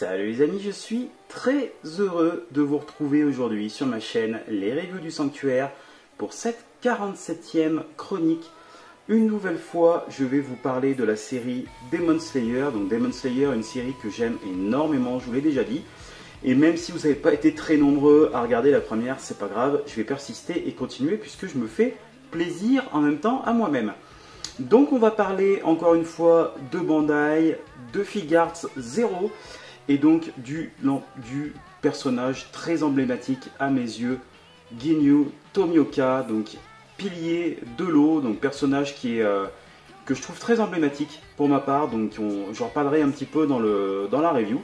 Salut les amis, je suis très heureux de vous retrouver aujourd'hui sur ma chaîne Les Reviews du Sanctuaire pour cette 47e chronique. Une nouvelle fois, je vais vous parler de la série Demon Slayer. Donc Demon Slayer, une série que j'aime énormément, je vous l'ai déjà dit. Et même si vous n'avez pas été très nombreux à regarder la première, c'est pas grave, je vais persister et continuer puisque je me fais plaisir en même temps à moi-même. Donc on va parler encore une fois de Bandai, de Figuarts Zero et donc du personnage très emblématique à mes yeux, Ginyu Tomioka, donc pilier de l'eau, donc personnage qui est, que je trouve très emblématique pour ma part, donc j'en reparlerai un petit peu dans la review.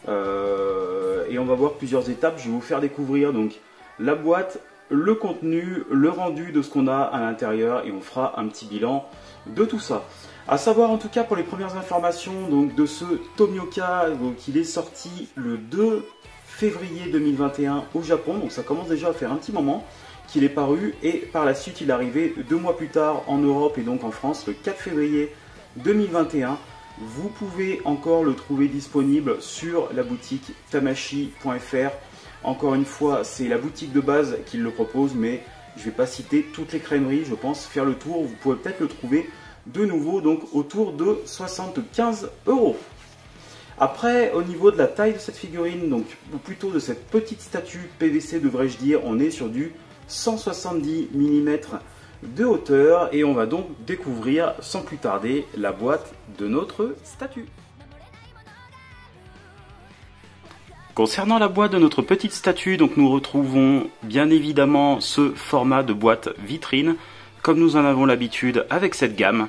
Et on va voir plusieurs étapes, je vais vous faire découvrir donc la boîte, le contenu, le rendu de ce qu'on a à l'intérieur et on fera un petit bilan de tout ça. A savoir en tout cas pour les premières informations donc, de ce Tomioka, donc il est sorti le 2 février 2021 au Japon, donc ça commence déjà à faire un petit moment qu'il est paru et par la suite il est arrivé 2 mois plus tard en Europe et donc en France le 4 février 2021. Vous pouvez encore le trouver disponible sur la boutique tamashi.fr. Encore une fois, c'est la boutique de base qui le propose, mais je ne vais pas citer toutes les crèmeries, je pense faire le tour. Vous pouvez peut-être le trouver de nouveau, donc autour de 75 €. Après, au niveau de la taille de cette figurine, donc, ou plutôt de cette petite statue PVC, devrais-je dire, on est sur du 170 mm de hauteur et on va donc découvrir sans plus tarder la boîte de notre statue. Concernant la boîte de notre petite statue, donc nous retrouvons bien évidemment ce format de boîte vitrine, comme nous en avons l'habitude avec cette gamme.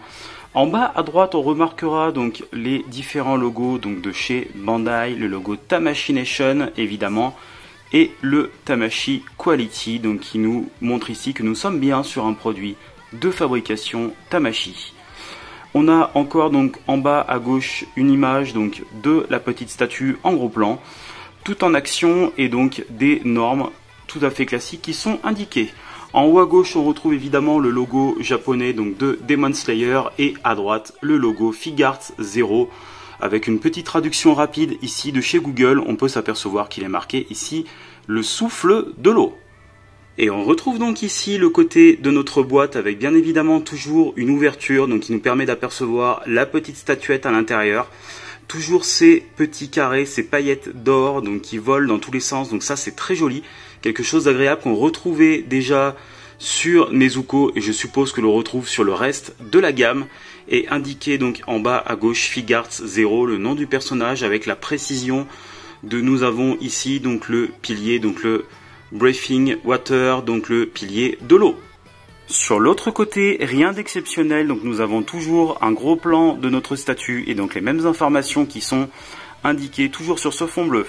En bas à droite, on remarquera donc les différents logos donc de chez Bandai, le logo Tamashi Nation évidemment, et le Tamashi Quality, donc qui nous montre ici que nous sommes bien sur un produit de fabrication Tamashi. On a encore donc en bas à gauche une image donc de la petite statue en gros plan, tout en action et donc des normes tout à fait classiques qui sont indiquées. En haut à gauche, on retrouve évidemment le logo japonais donc de Demon Slayer et à droite le logo Figuarts Zero avec une petite traduction rapide ici de chez Google. On peut s'apercevoir qu'il est marqué ici le souffle de l'eau. Et on retrouve donc ici le côté de notre boîte avec bien évidemment toujours une ouverture donc qui nous permet d'apercevoir la petite statuette à l'intérieur. Toujours ces petits carrés, ces paillettes d'or donc qui volent dans tous les sens, donc ça c'est très joli, quelque chose d'agréable qu'on retrouvait déjà sur Nezuko et je suppose que l'on retrouve sur le reste de la gamme, et indiqué donc en bas à gauche Figuarts Zero, le nom du personnage avec la précision de nous avons ici donc le pilier, donc le Breathing Water, donc le pilier de l'eau. Sur l'autre côté, rien d'exceptionnel, donc nous avons toujours un gros plan de notre statue et donc les mêmes informations qui sont indiquées toujours sur ce fond bleu.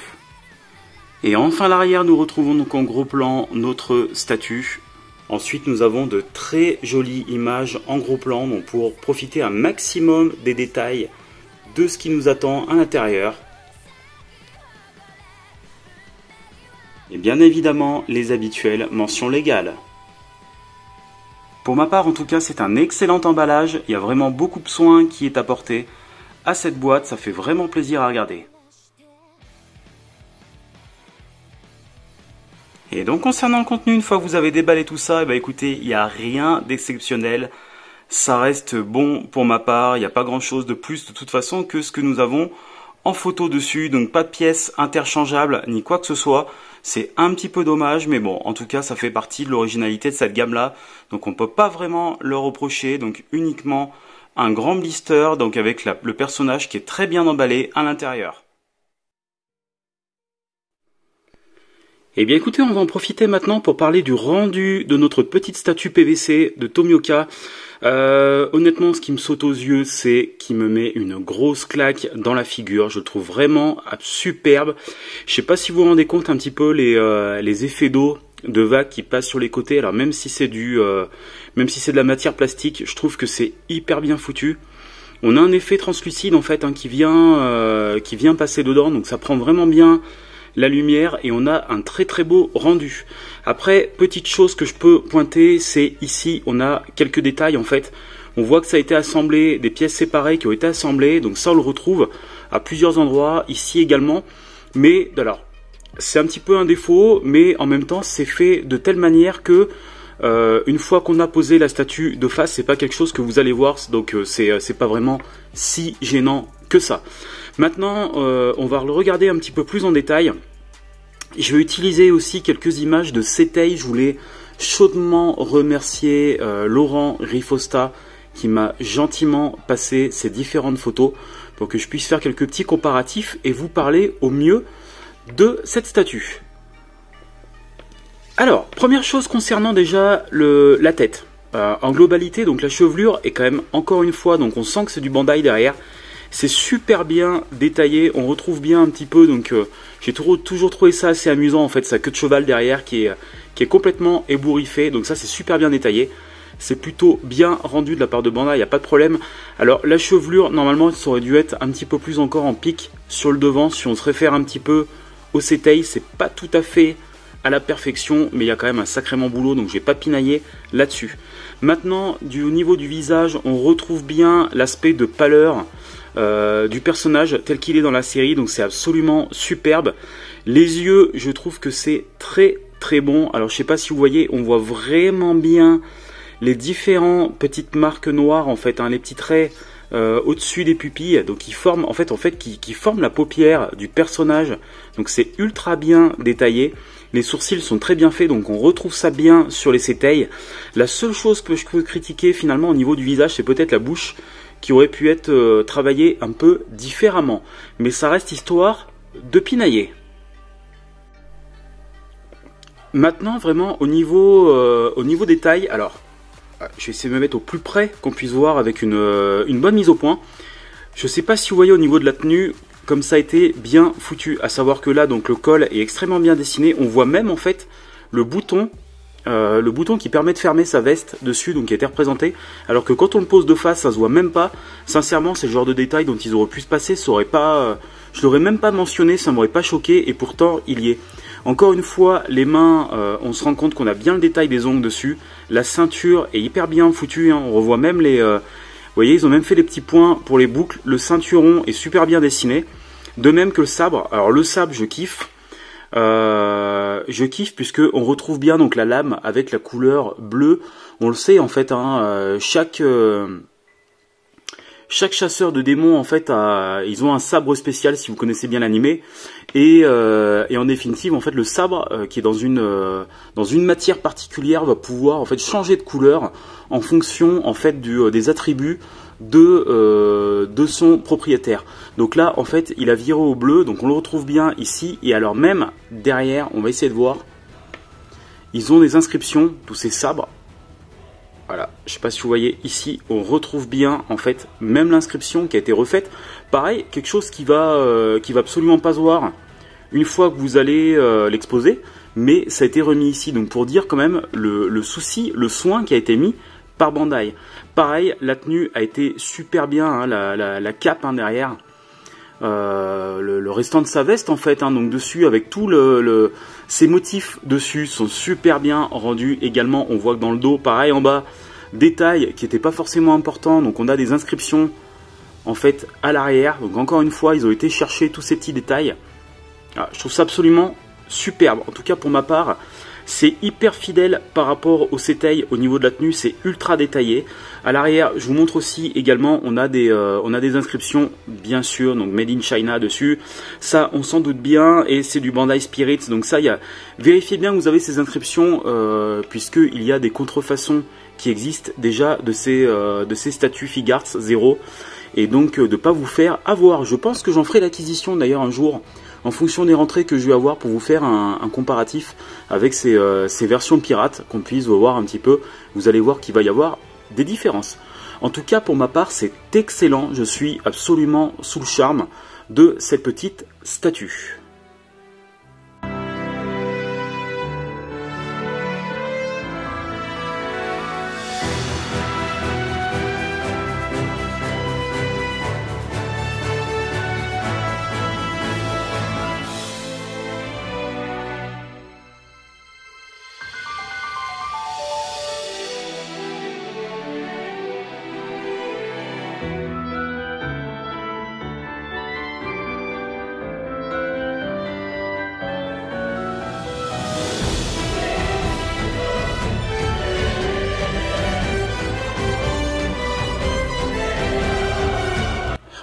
Et enfin à l'arrière, nous retrouvons donc en gros plan notre statue. Ensuite, nous avons de très jolies images en gros plan donc pour profiter un maximum des détails de ce qui nous attend à l'intérieur. Et bien évidemment, les habituelles mentions légales. Pour ma part, en tout cas, c'est un excellent emballage. Il y a vraiment beaucoup de soin qui est apporté à cette boîte. Ça fait vraiment plaisir à regarder. Et donc, concernant le contenu, une fois que vous avez déballé tout ça, écoutez, il n'y a rien d'exceptionnel. Ça reste bon pour ma part. Il n'y a pas grand-chose de plus de toute façon que ce que nous avons en photo dessus. Donc, pas de pièces interchangeables ni quoi que ce soit. C'est un petit peu dommage, mais bon, en tout cas, ça fait partie de l'originalité de cette gamme-là. Donc, on ne peut pas vraiment le reprocher. Donc, uniquement un grand blister, donc avec le personnage qui est très bien emballé à l'intérieur. Eh bien, écoutez, on va en profiter maintenant pour parler du rendu de notre petite statue PVC de Tomioka. Honnêtement, ce qui me saute aux yeux, c'est qu'il me met une grosse claque dans la figure. Je le trouve vraiment superbe. Je sais pas si vous vous rendez compte un petit peu les effets d'eau de vagues qui passent sur les côtés. Alors même si c'est même si c'est de la matière plastique, je trouve que c'est hyper bien foutu. On a un effet translucide en fait qui vient passer dedans, donc ça prend vraiment bien la lumière et on a un très très beau rendu. Après, petite chose que je peux pointer, c'est ici on a quelques détails en fait. On voit que ça a été assemblé, des pièces séparées qui ont été assemblées, donc ça on le retrouve à plusieurs endroits, ici également. Mais alors, c'est un petit peu un défaut, mais en même temps c'est fait de telle manière que une fois qu'on a posé la statue de face, c'est pas quelque chose que vous allez voir, donc c'est pas vraiment si gênant que ça. Maintenant, on va le regarder un petit peu plus en détail. Je vais utiliser aussi quelques images de Setei. Je voulais chaudement remercier Laurent Rifosta qui m'a gentiment passé ces différentes photos pour que je puisse faire quelques petits comparatifs et vous parler au mieux de cette statue. Alors, première chose concernant déjà la tête. En globalité, donc la chevelure est quand même, encore une fois, donc on sent que c'est du Bandai derrière. C'est super bien détaillé, on retrouve bien un petit peu, donc j'ai toujours trouvé ça assez amusant en fait, sa queue de cheval derrière qui est complètement ébouriffée, donc ça c'est super bien détaillé. C'est plutôt bien rendu de la part de Bandai, il n'y a pas de problème. Alors la chevelure, normalement, ça aurait dû être un petit peu plus encore en pique sur le devant. Si on se réfère un petit peu au Setei, c'est pas tout à fait à la perfection, mais il y a quand même un sacrément boulot, donc je vais pas pinailler là-dessus. Maintenant, au niveau du visage, on retrouve bien l'aspect de pâleur du personnage tel qu'il est dans la série, donc c'est absolument superbe. Les yeux, je trouve que c'est très très bon. Alors je sais pas si vous voyez, on voit vraiment bien les différentes petites marques noires en fait, hein, les petits traits au-dessus des pupilles, donc qui forment qui forment la paupière du personnage. Donc c'est ultra bien détaillé. Les sourcils sont très bien faits, donc on retrouve ça bien sur les Setei. La seule chose que je peux critiquer finalement au niveau du visage, c'est peut-être la bouche qui aurait pu être travaillée un peu différemment. Mais ça reste histoire de pinailler. Maintenant vraiment au niveau détail, alors je vais essayer de me mettre au plus près qu'on puisse voir avec une bonne mise au point. Je ne sais pas si vous voyez au niveau de la tenue, comme ça a été bien foutu. À savoir que là, donc le col est extrêmement bien dessiné. On voit même en fait le bouton qui permet de fermer sa veste dessus, donc qui a été représenté. Alors que quand on le pose de face, ça se voit même pas. Sincèrement, c'est le genre de détail dont ils auraient pu se passer. Ça aurait pas, je l'aurais même pas mentionné, ça m'aurait pas choqué. Et pourtant, il y est. Encore une fois, les mains, on se rend compte qu'on a bien le détail des ongles dessus. La ceinture est hyper bien foutue, hein. On revoit même les... vous voyez, ils ont même fait les petits points pour les boucles. Le ceinturon est super bien dessiné. De même que le sabre. Alors le sabre, je kiffe. Je kiffe puisque on retrouve bien donc la lame avec la couleur bleue. On le sait en fait, hein, chaque chasseur de démons en fait ils ont un sabre spécial si vous connaissez bien l'animé et en définitive en fait le sabre qui est dans une matière particulière va pouvoir en fait changer de couleur en fonction en fait des attributs de son propriétaire. Donc là en fait il a viré au bleu, donc on le retrouve bien ici et alors même derrière on va essayer de voir, ils ont des inscriptions tous ces sabres. Voilà, je sais pas si vous voyez ici, on retrouve bien en fait même l'inscription qui a été refaite. Pareil, quelque chose qui va absolument pas se voir une fois que vous allez l'exposer, mais ça a été remis ici. Donc pour dire quand même le souci, le soin qui a été mis par Bandai. Pareil, la tenue a été super bien, hein, la cape hein, derrière, le restant de sa veste en fait, hein, donc dessus avec tout ces motifs dessus sont super bien rendus. Également on voit que dans le dos, pareil en bas, détail qui n'était pas forcément important, donc on a des inscriptions en fait à l'arrière. Donc encore une fois ils ont été chercher tous ces petits détails. Ah, je trouve ça absolument superbe, en tout cas pour ma part. C'est hyper fidèle par rapport au Setei au niveau de la tenue, c'est ultra détaillé. À l'arrière, je vous montre aussi également, on a des inscriptions, bien sûr, donc Made in China dessus. Ça, on s'en doute bien, et c'est du Bandai Spirits. Donc ça, vérifiez bien que vous avez ces inscriptions, puisqu'il y a des contrefaçons qui existent déjà de ces statues Figarts 0. Et donc, de ne pas vous faire avoir. Je pense que j'en ferai l'acquisition d'ailleurs un jour, en fonction des rentrées que je vais avoir pour vous faire un comparatif avec ces versions pirates, qu'on puisse voir un petit peu. Vous allez voir qu'il va y avoir des différences. En tout cas, pour ma part, c'est excellent. Je suis absolument sous le charme de cette petite statue.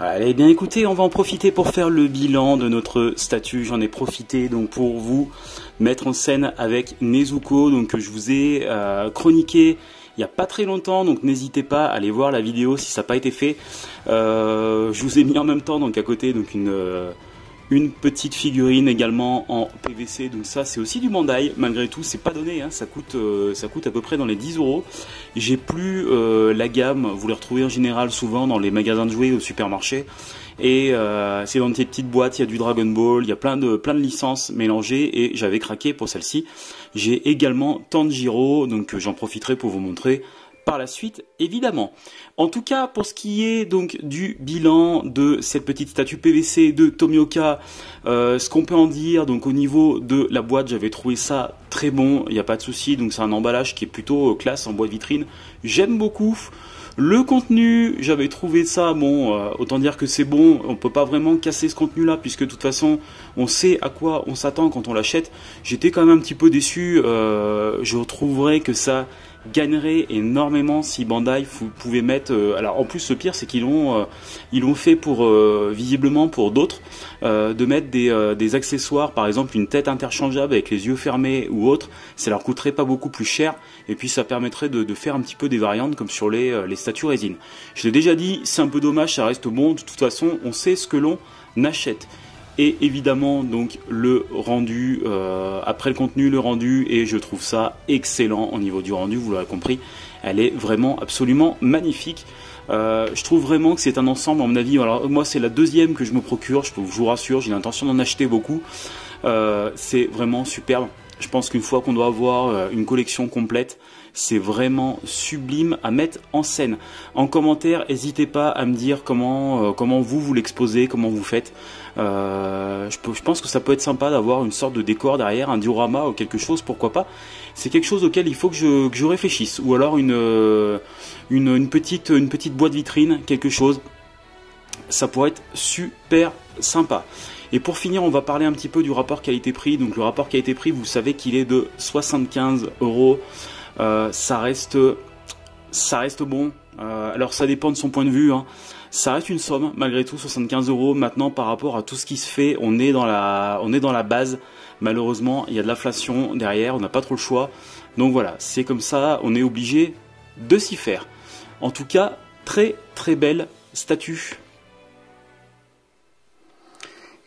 Allez, bien écoutez, on va en profiter pour faire le bilan de notre statue. J'en ai profité donc pour vous mettre en scène avec Nezuko, donc que je vous ai chroniqué il n'y a pas très longtemps, donc n'hésitez pas à aller voir la vidéo si ça n'a pas été fait. Je vous ai mis en même temps donc à côté donc une petite figurine également en PVC, donc ça c'est aussi du Bandai, malgré tout c'est pas donné, hein, ça coûte à peu près dans les 10 €. J'ai plus la gamme, vous les retrouvez en général souvent dans les magasins de jouets au supermarché, et c'est dans des petites boîtes, il y a du Dragon Ball, il y a plein de licences mélangées, et j'avais craqué pour celle-ci. J'ai également Tanjiro, donc j'en profiterai pour vous montrer par la suite, évidemment. En tout cas, pour ce qui est donc du bilan de cette petite statue PVC de Tomioka, ce qu'on peut en dire, donc au niveau de la boîte, j'avais trouvé ça très bon, il n'y a pas de souci, donc c'est un emballage qui est plutôt classe en boîte vitrine, j'aime beaucoup. Le contenu, j'avais trouvé ça, bon, autant dire que c'est bon, on peut pas vraiment casser ce contenu-là, puisque de toute façon, on sait à quoi on s'attend quand on l'achète. J'étais quand même un petit peu déçu, je trouverais que ça gagnerait énormément si Bandai pouvait mettre... alors en plus le pire c'est qu'ils l'ont fait pour visiblement pour d'autres, de mettre des accessoires, par exemple une tête interchangeable avec les yeux fermés ou autre, ça leur coûterait pas beaucoup plus cher, et puis ça permettrait de faire un petit peu des variantes comme sur les statues résine. Je l'ai déjà dit, c'est un peu dommage, ça reste bon, de toute façon on sait ce que l'on achète. Et évidemment donc le rendu, après le contenu, le rendu, et je trouve ça excellent au niveau du rendu, vous l'aurez compris, elle est vraiment absolument magnifique. Je trouve vraiment que c'est un ensemble, à mon avis, alors moi c'est la deuxième que je me procure, je vous rassure, j'ai l'intention d'en acheter beaucoup, c'est vraiment superbe. Je pense qu'une fois qu'on doit avoir une collection complète, c'est vraiment sublime à mettre en scène. En commentaire, n'hésitez pas à me dire comment vous l'exposez, comment vous faites. Je pense que ça peut être sympa d'avoir une sorte de décor derrière, un diorama ou quelque chose, pourquoi pas. C'est quelque chose auquel il faut que je réfléchisse. Ou alors une petite boîte vitrine, quelque chose. Ça pourrait être super sympa. Et pour finir, on va parler un petit peu du rapport qualité-prix. Donc le rapport qualité-prix, vous savez qu'il est de 75 €. Ça reste bon. Alors ça dépend de son point de vue, hein. Ça reste une somme malgré tout, 75 €. Maintenant, par rapport à tout ce qui se fait, on est dans la base. Malheureusement, il y a de l'inflation derrière, on n'a pas trop le choix. Donc voilà, c'est comme ça, on est obligé de s'y faire. En tout cas, très très belle statue.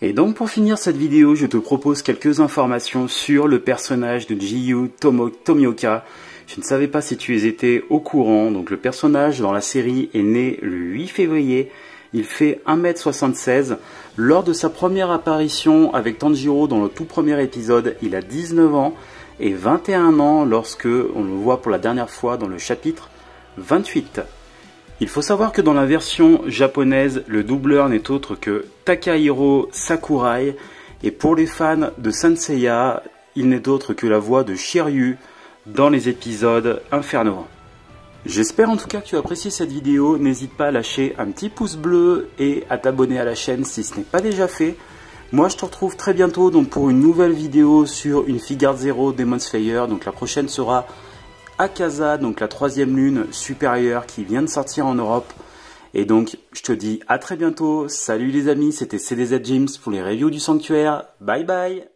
Et donc pour finir cette vidéo, je te propose quelques informations sur le personnage de Jiyu Tomioka. Je ne savais pas si tu étais au courant, donc le personnage dans la série est né le 8 février, il fait 1,76 m. Lors de sa première apparition avec Tanjiro dans le tout premier épisode, il a 19 ans et 21 ans lorsque on le voit pour la dernière fois dans le chapitre 28. Il faut savoir que dans la version japonaise, le doubleur n'est autre que Takahiro Sakurai, et pour les fans de Saint Seiya, il n'est autre que la voix de Shiryu dans les épisodes Inferno. J'espère en tout cas que tu as apprécié cette vidéo, n'hésite pas à lâcher un petit pouce bleu et à t'abonner à la chaîne si ce n'est pas déjà fait. Moi je te retrouve très bientôt donc pour une nouvelle vidéo sur une Figure Zero Demon Slayer, donc la prochaine sera Akaza, donc la 3e lune supérieure qui vient de sortir en Europe. Et donc je te dis à très bientôt, salut les amis, c'était CDZ Gyms pour les reviews du sanctuaire, bye bye.